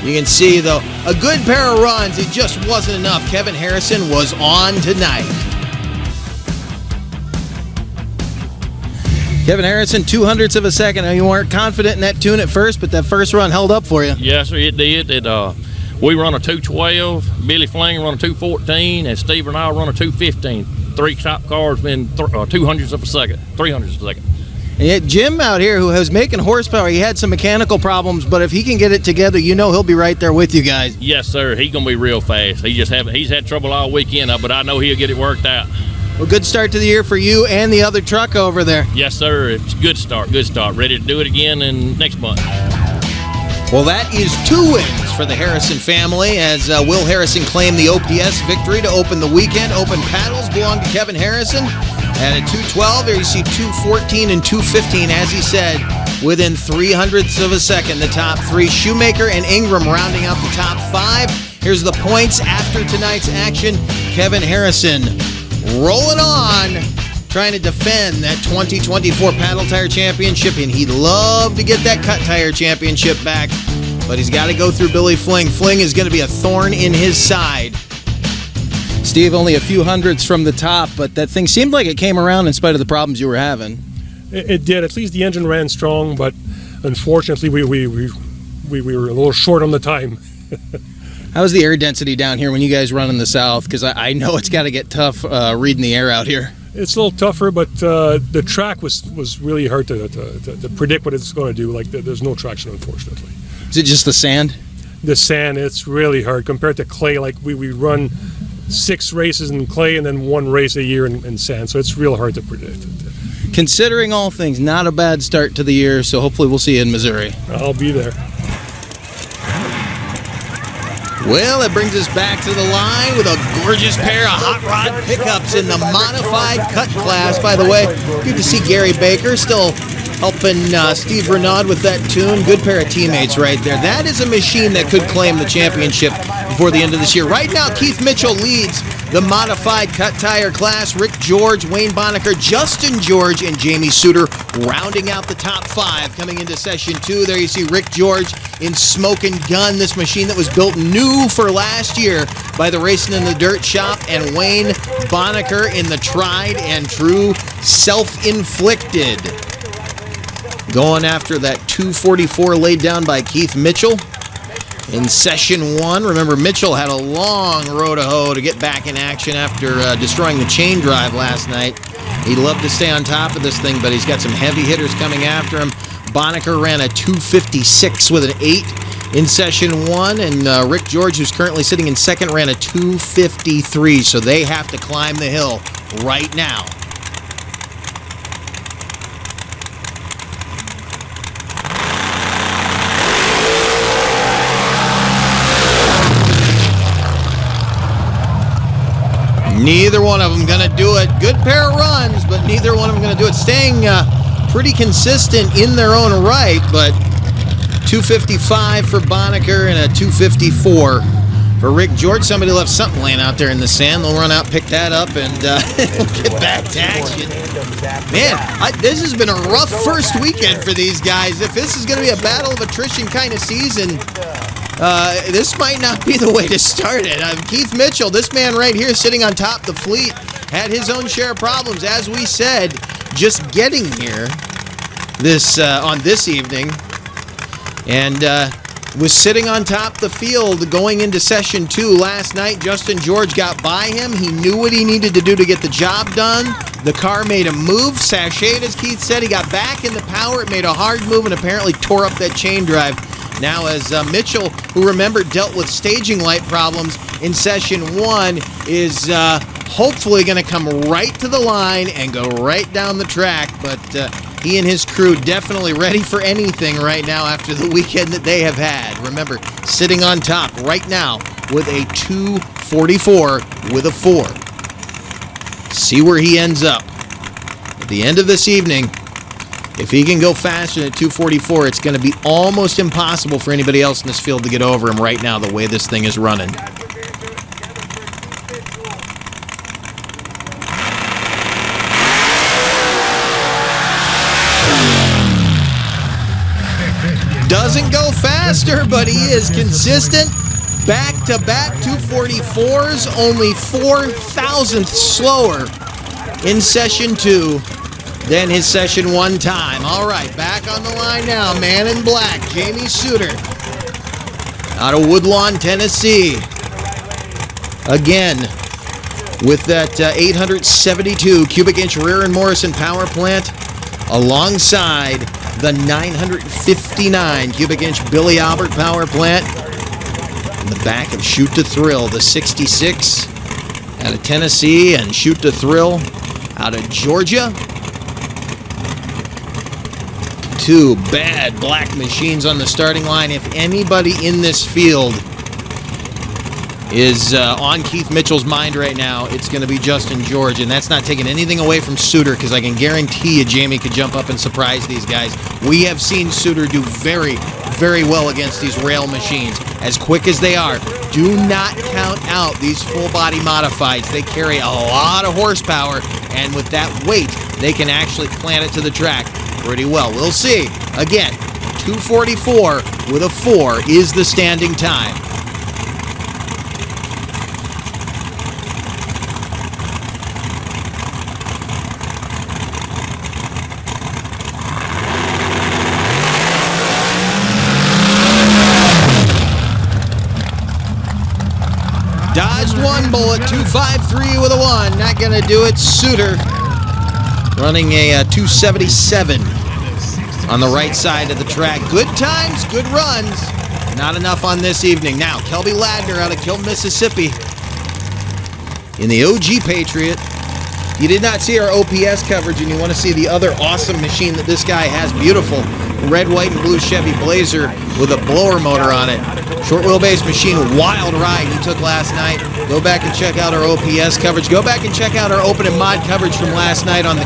You can see, though, a good pair of runs. It just wasn't enough. Kevin Harrison was on tonight. Kevin Harrison, 0.02 of a second. Now, you weren't confident in that tune at first, but that first run held up for you. Yes, sir, it did. We run a 2:12. Billy Fling run a 2:14, and Steve and I run a 2:15. 3 top cars in 200ths of a second, 300ths of a second. And yet Jim out here, who was making horsepower, he had some mechanical problems, but if he can get it together, you know he'll be right there with you guys. Yes, sir. He's gonna be real fast. He's had trouble all weekend, but I know he'll get it worked out. Well, good start to the year for you and the other truck over there. Yes, sir. It's a good start. Good start. Ready to do it again in next month. Well, that is 2 wins for the Harrison family as Will Harrison claimed the OPS victory to open the weekend. Open paddles belong to Kevin Harrison. At a 2:12, there you see 2:14 and 2:15, as he said, within 300ths of a second. The top 3, Shoemaker and Ingram rounding out the top 5. Here's the points after tonight's action. Kevin Harrison rolling on, trying to defend that 2024 Paddle Tire Championship, and he'd love to get that Cut Tire Championship back, but he's got to go through Billy Fling. Fling is going to be a thorn in his side. Steve, only a few hundredths from the top, but that thing seemed like it came around in spite of the problems you were having. It did. At least the engine ran strong, but unfortunately we were a little short on the time. How's the air density down here when you guys run in the south? Because I know it's got to get tough reading the air out here. It's a little tougher, but the track was really hard to predict what it's going to do. Like there's no traction, unfortunately. Is it just the sand? The sand, it's really hard compared to clay. Like we run 6 races in clay and then 1 race a year in sand, so it's real hard to predict. Considering all things, not a bad start to the year, so hopefully we'll see you in Missouri. I'll be there. Well, it brings us back to the line with a gorgeous pair of hot rod pickups in the modified cut class. By the way, good to see Gary Baker still helping Steve Renard with that tune. Good pair of teammates right there. That is a machine that could claim the championship before the end of this year. Right now, Keith Mitchell leads the modified cut tire class. Rick George, Wayne Bonacker, Justin George, and Jamie Sudter rounding out the top 5 coming into session 2. There you see Rick George in Smoke and Gun, this machine that was built new for last year by the Racing in the Dirt shop, and Wayne Bonacker in the tried and true self-inflicted. Going after that 244 laid down by Keith Mitchell in session 1. Remember, Mitchell had a long road to hoe to get back in action after destroying the chain drive last night. He'd love to stay on top of this thing, but he's got some heavy hitters coming after him. Bonacker ran a 256 with an 8 in session 1, and Rick George, who's currently sitting in second, ran a 253, so they have to climb the hill right now. Neither one of them going to do it. Good pair of runs, but neither one of them going to do it. Staying pretty consistent in their own right, but 255 for Bonacker and a 254 for Rick George. Somebody left something laying out there in the sand. They'll run out, pick that up, and get back to action. Man, this has been a rough first weekend for these guys. If this is going to be a battle of attrition kind of season, this might not be the way to start it. Keith Mitchell, this man right here sitting on top of the fleet, had his own share of problems. As we said, just getting here on this evening, and was sitting on top of the field going into session 2 last night. Justin George got by him. He knew what he needed to do to get the job done. The car made a move, sashayed, as Keith said. He got back in the power. It made a hard move and apparently tore up that chain drive. Now, as Mitchell, who remember dealt with staging light problems in session 1, is hopefully going to come right to the line and go right down the track. But he and his crew definitely ready for anything right now after the weekend that they have had. Remember, sitting on top right now with a 2:44 with a 4. See where he ends up. At the end of this evening, if he can go faster than 2:44, it's going to be almost impossible for anybody else in this field to get over him right now, the way this thing is running. Doesn't go faster, but he is consistent. Back-to-back 2:44s, only 4 thousandths slower in session 2 than his session 1 time. All right, back on the line now, man in black, Jamie Sudter, out of Woodlawn, Tennessee. Again, with that 872 cubic inch rear and Morrison power plant, alongside the 959 cubic inch Billy Albert power plant. In the back of Shoot to Thrill, the 66 out of Tennessee, and Shoot to Thrill out of Georgia. 2 bad black machines on the starting line. If anybody in this field is on Keith Mitchell's mind right now, it's going to be Justin George, and that's not taking anything away from Sudter, because I can guarantee you Jamie could jump up and surprise these guys. We have seen Sudter do very, very well against these rail machines. As quick as they are, do not count out these full-body modifieds. They carry a lot of horsepower, and with that weight, they can actually plant it to the track pretty well. We'll see. Again, 2:44 with a 4 is the standing time. Dodged one bullet, 253 with a 1. Not going to do it. Sudter running a 277 on the right side of the track. Good times, good runs. Not enough on this evening. Now, Kelby Ladner out of Kill, Mississippi in the OG Patriot. You did not see our OPS coverage, and you want to see the other awesome machine that this guy has. Beautiful red, white, and blue Chevy Blazer with a blower motor on it. Short wheelbase machine, wild ride he took last night. Go back and check out our OPS coverage. Go back and check out our open and mod coverage from last night on the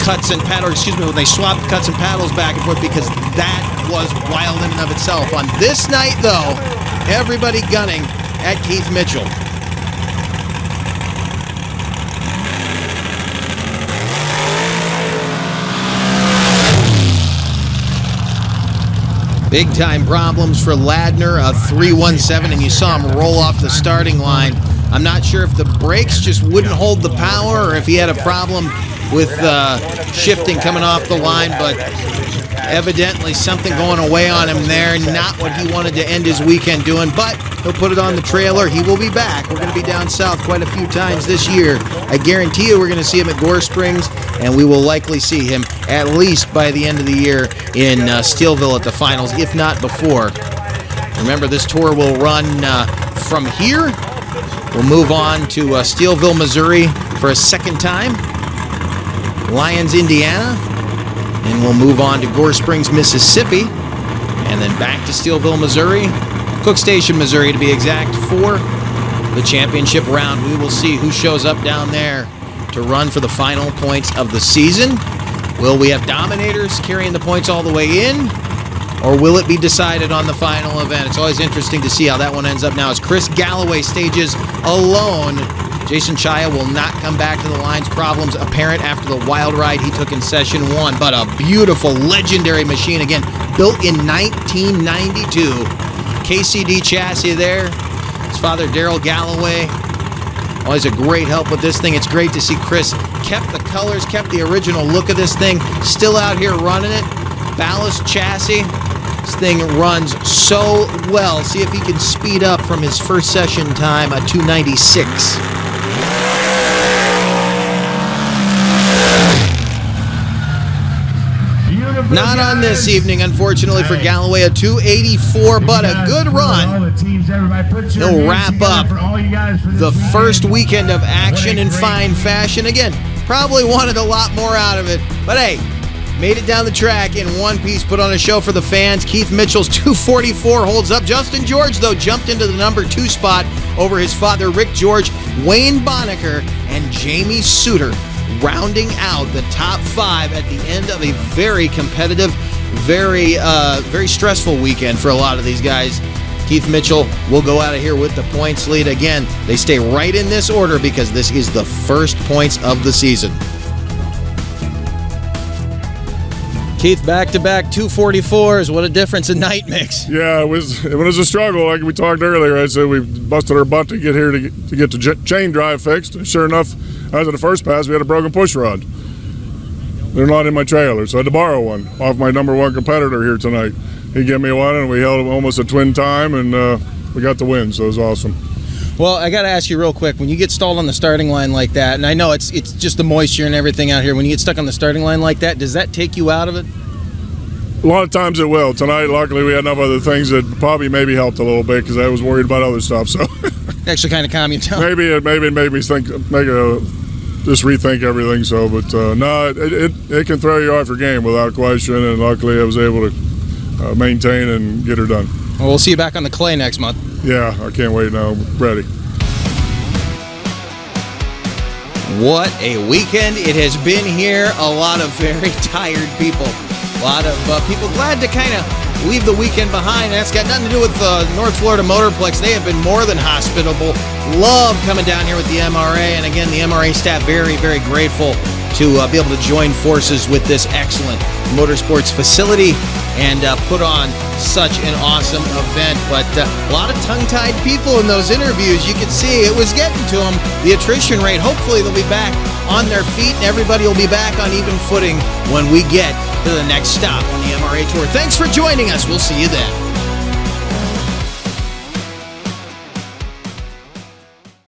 cuts and paddles, when they swapped cuts and paddles back and forth, because that was wild in and of itself. On this night, though, everybody gunning at Keith Mitchell. Big-time problems for Ladner, a 317, and you saw him roll off the starting line. I'm not sure if the brakes just wouldn't hold the power or if he had a problem with shifting coming off the line, but evidently something going away on him there. Not what he wanted to end his weekend doing, but he'll put it on the trailer. He will be back. We're going to be down south quite a few times this year. I guarantee you we're going to see him at Gore Springs, and we will likely see him at least by the end of the year in Steelville at the finals, if not before. Remember, this tour will run from here. We'll move on to Steelville, Missouri for a second time, Lyons, Indiana, and we'll move on to Gore Springs, Mississippi, and then back to Steelville, Missouri, Cook Station, Missouri to be exact, for the championship round. We will see who shows up down there to run for the final points of the season. Will we have dominators carrying the points all the way in, or will it be decided on the final event? It's always interesting to see how that one ends up. Now, as Chris Galloway stages alone, Jason Chaya will not come back to the lines. Problems apparent after the wild ride he took in session 1, but a beautiful, legendary machine, again, built in 1992 KCD chassis there. His father, Daryl Galloway. Always a great help with this thing. It's great to see Chris kept the colors, kept the original look of this thing, still out here running it. Ballast chassis. This thing runs so well. See if he can speed up from his first session time at 296. Not on this evening, unfortunately, for Galloway, a 284, but a good run. He'll wrap up the first weekend of action in fine fashion. Again, probably wanted a lot more out of it, but hey, made it down the track in one piece, put on a show for the fans. Keith Mitchell's 244 holds up. Justin George, though, jumped into the number 2 spot over his father, Rick George, Wayne Bonacker, and Jamie Sudter, rounding out the top 5 at the end of a very competitive, very stressful weekend for a lot of these guys. Keith Mitchell will go out of here with the points lead. Again, they stay right in this order because this is the first points of the season. Keith, back-to-back 244s. What a difference in night mix. Yeah, it was a struggle. Like we talked earlier, I said we busted our butt to get here to get the chain drive fixed. And sure enough, after the first pass, we had a broken push rod. They're not in my trailer, so I had to borrow one off my number 1 competitor here tonight. He gave me one, and we held almost a twin time, and we got the win, so it was awesome. Well, I got to ask you real quick, when you get stalled on the starting line like that, and I know it's just the moisture and everything out here, when you get stuck on the starting line like that, does that take you out of it? A lot of times it will. Tonight, luckily, we had enough other things that probably maybe helped a little bit because I was worried about other stuff. So actually kind of calm you down. Maybe it made me just rethink everything. So, but no, it can throw you off your game without question. And luckily, I was able to maintain and get her done. Well, we'll see you back on the clay next month. Yeah, I can't wait now. I'm ready. What a weekend it has been here. A lot of very tired people. A lot of people glad to kind of leave the weekend behind. That's got nothing to do with North Florida Motorplex. They have been more than hospitable. Love coming down here with the MRA. And again, the MRA staff very, very grateful to be able to join forces with this excellent motorsports facility and put on such an awesome event. But a lot of tongue-tied people in those interviews. You could see it was getting to them. The attrition rate, hopefully they'll be back on their feet and everybody will be back on even footing when we get to the next stop on the MRA Tour. Thanks for joining us. We'll see you then.